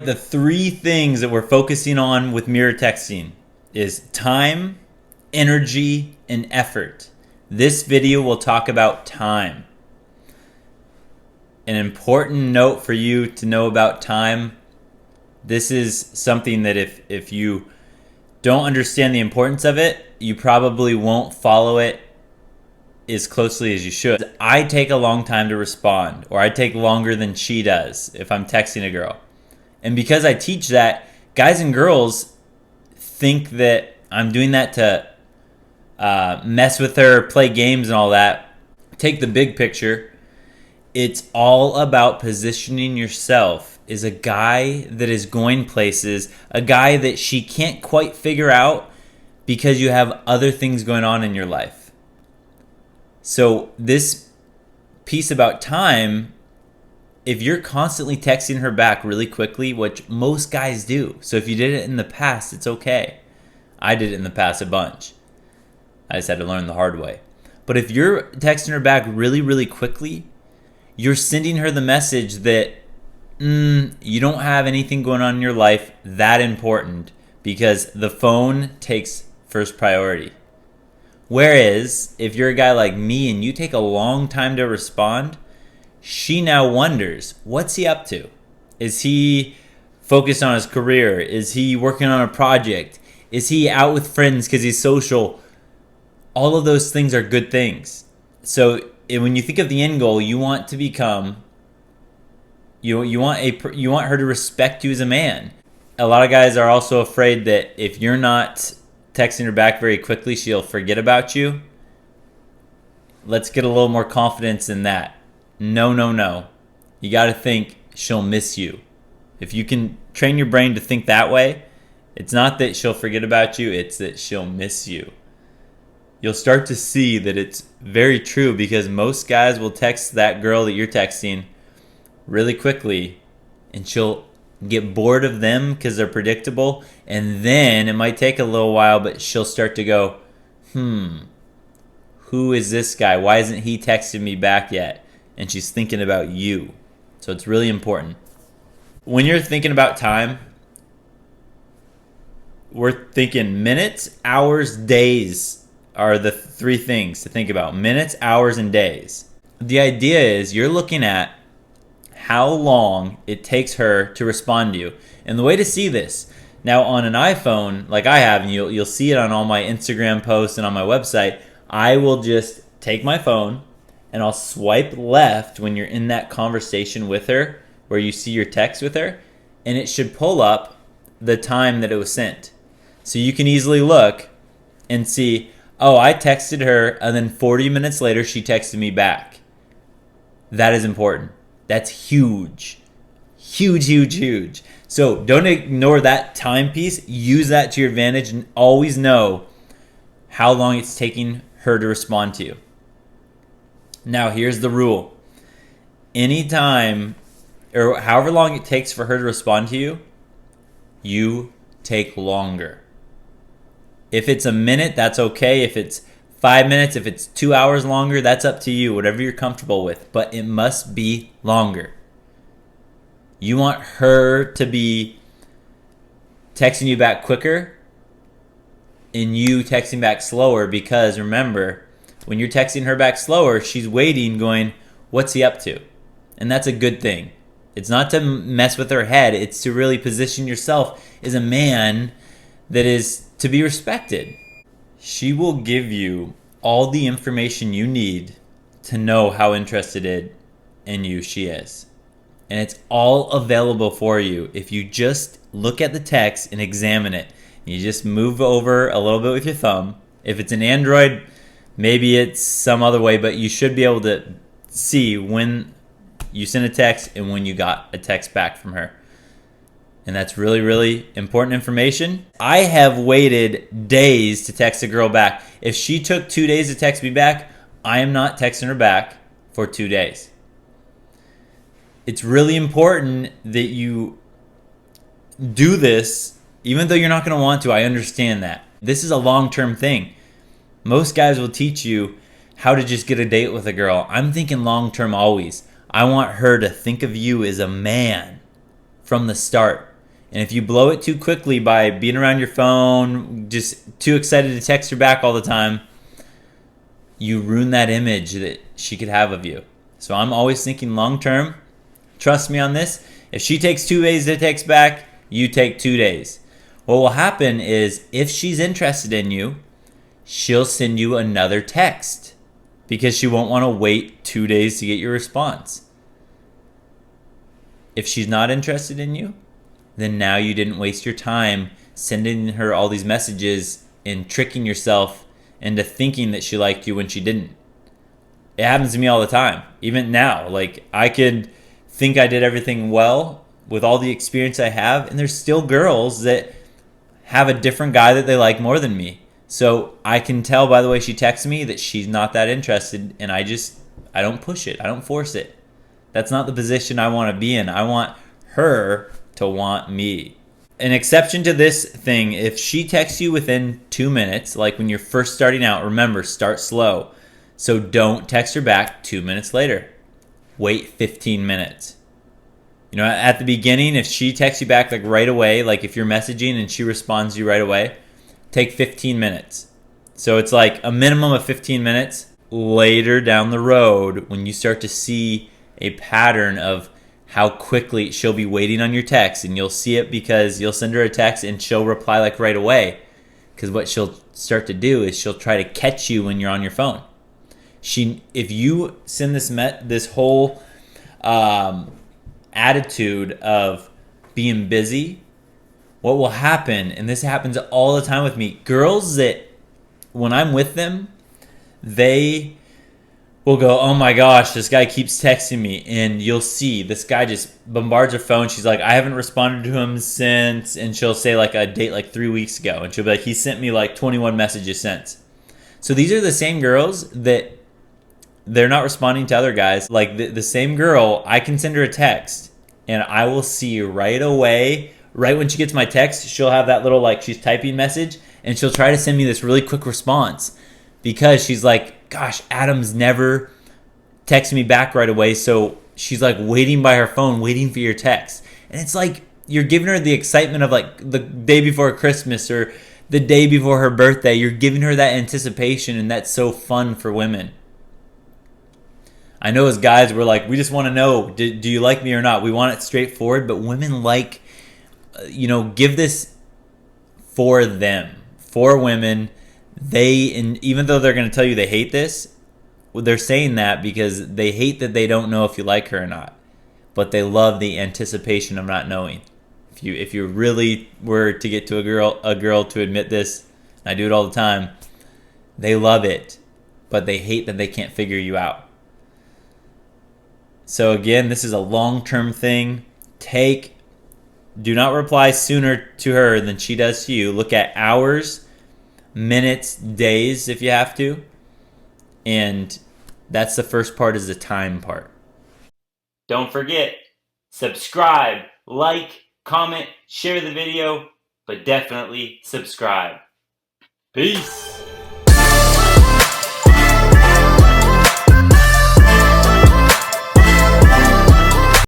The three things that we're focusing on with mirror texting is time, energy, and effort. This video will talk about time. An important note for you to know about time. This is something that if you don't understand the importance of it, you probably won't follow it as closely as you should. I take a long time to respond, or I take longer than she does if I'm texting a girl. And because I teach that, guys and girls think that I'm doing that to mess with her, play games and all that. Take the big picture. It's all about positioning yourself as a guy that is going places, a guy that she can't quite figure out because you have other things going on in your life. So this piece about time, if you're constantly texting her back really quickly, which most guys do. So if you did it in the past, it's okay. I did it in the past a bunch. I just had to learn the hard way. But if you're texting her back really, really quickly, you're sending her the message that you don't have anything going on in your life that important because the phone takes first priority. Whereas if you're a guy like me and you take a long time to respond, she now wonders, what's he up to? Is he focused on his career? Is he working on a project? Is he out with friends because he's social? All of those things are good things. So when you think of the end goal, you want to become, you want her to respect you as a man. A lot of guys are also afraid that if you're not texting her back very quickly, she'll forget about you. Let's get a little more confidence in that. No. You got to think she'll miss you. If you can train your brain to think that way, it's not that she'll forget about you, it's that she'll miss you. You'll start to see that it's very true because most guys will text that girl that you're texting really quickly and she'll get bored of them because they're predictable, and then it might take a little while, but she'll start to go, who is this guy? Why isn't he texting me back yet? And she's thinking about you. So it's really important. When you're thinking about time, we're thinking minutes, hours, days are the three things to think about. Minutes, hours, and days. The idea is you're looking at how long it takes her to respond to you. And the way to see this, now on an iPhone, like I have, and you'll see it on all my Instagram posts and on my website, I will just take my phone and I'll swipe left when you're in that conversation with her, where you see your text with her, and it should pull up the time that it was sent. So you can easily look and see, oh, I texted her, and then 40 minutes later, she texted me back. That is important. That's huge. Huge. So don't ignore that time piece. Use that to your advantage and always know how long it's taking her to respond to you. Now, here's the rule. Anytime, or however long it takes for her to respond to you, you take longer. If it's a minute, that's okay. If it's 5 minutes, if it's 2 hours longer, that's up to you, whatever you're comfortable with. But it must be longer. You want her to be texting you back quicker and you texting back slower, because remember, when you're texting her back slower, she's waiting going, what's he up to? And that's a good thing. It's not to mess with her head. It's to really position yourself as a man that is to be respected. She will give you all the information you need to know how interested in you she is. And it's all available for you if you just look at the text and examine it. You just move over a little bit with your thumb. If it's an Android, maybe it's some other way, but you should be able to see when you sent a text and when you got a text back from her. And that's really, really important information. I have waited days to text a girl back. If she took 2 days to text me back, I am not texting her back for 2 days. It's really important that you do this, even though you're not going to want to. I understand that. This is a long-term thing. Most guys will teach you how to just get a date with a girl. I'm thinking long-term always. I want her to think of you as a man from the start. And if you blow it too quickly by being around your phone, just too excited to text her back all the time, you ruin that image that she could have of you. So I'm always thinking long term. Trust me on this. If she takes 2 days to text back, you take 2 days. What will happen is if she's interested in you, she'll send you another text because she won't want to wait 2 days to get your response. If she's not interested in you, then now you didn't waste your time sending her all these messages and tricking yourself into thinking that she liked you when she didn't. It happens to me all the time. Even now, like I could think I did everything well with all the experience I have, and there's still girls that have a different guy that they like more than me. So I can tell by the way she texts me that she's not that interested, and I don't push it. I don't force it. That's not the position I want to be in. I want her to want me. An exception to this thing, if she texts you within 2 minutes, like when you're first starting out, remember, start slow. So don't text her back 2 minutes later. Wait 15 minutes. You know, at the beginning, if she texts you back like right away, like if you're messaging and she responds to you right away, take 15 minutes. So it's like a minimum of 15 minutes. Later down the road, when you start to see a pattern of how quickly she'll be waiting on your text, and you'll see it because you'll send her a text and she'll reply like right away. Because what she'll start to do is she'll try to catch you when you're on your phone. If you send this whole attitude of being busy, what will happen, and this happens all the time with me, girls that when I'm with them, they will go, oh my gosh, this guy keeps texting me, and you'll see this guy just bombards her phone. She's like, I haven't responded to him since, and she'll say like a date like 3 weeks ago, and she'll be like, he sent me like 21 messages since. So these are the same girls that they're not responding to other guys. Like the same girl, I can send her a text, and I will see right away, right when she gets my text, she'll have that little like she's typing message, and she'll try to send me this really quick response because she's like, gosh, Adam's never texted me back right away. So she's like waiting by her phone, waiting for your text. And it's like you're giving her the excitement of like the day before Christmas or the day before her birthday. You're giving her that anticipation, and that's so fun for women. I know as guys, we're like, we just want to know, do you like me or not? We want it straightforward, but women like, give this for them, for women. And even though they're going to tell you they hate this, they're saying that because they hate that they don't know if you like her or not, but they love the anticipation of not knowing. If you really were to get to a girl to admit this, and I do it all the time, they love it, but they hate that they can't figure you out. So again, this is a long-term thing. Do not reply sooner to her than she does to you. Look at hours, minutes, days if you have to. And that's the first part, is the time part. Don't forget, subscribe, like, comment, share the video, but definitely subscribe. Peace.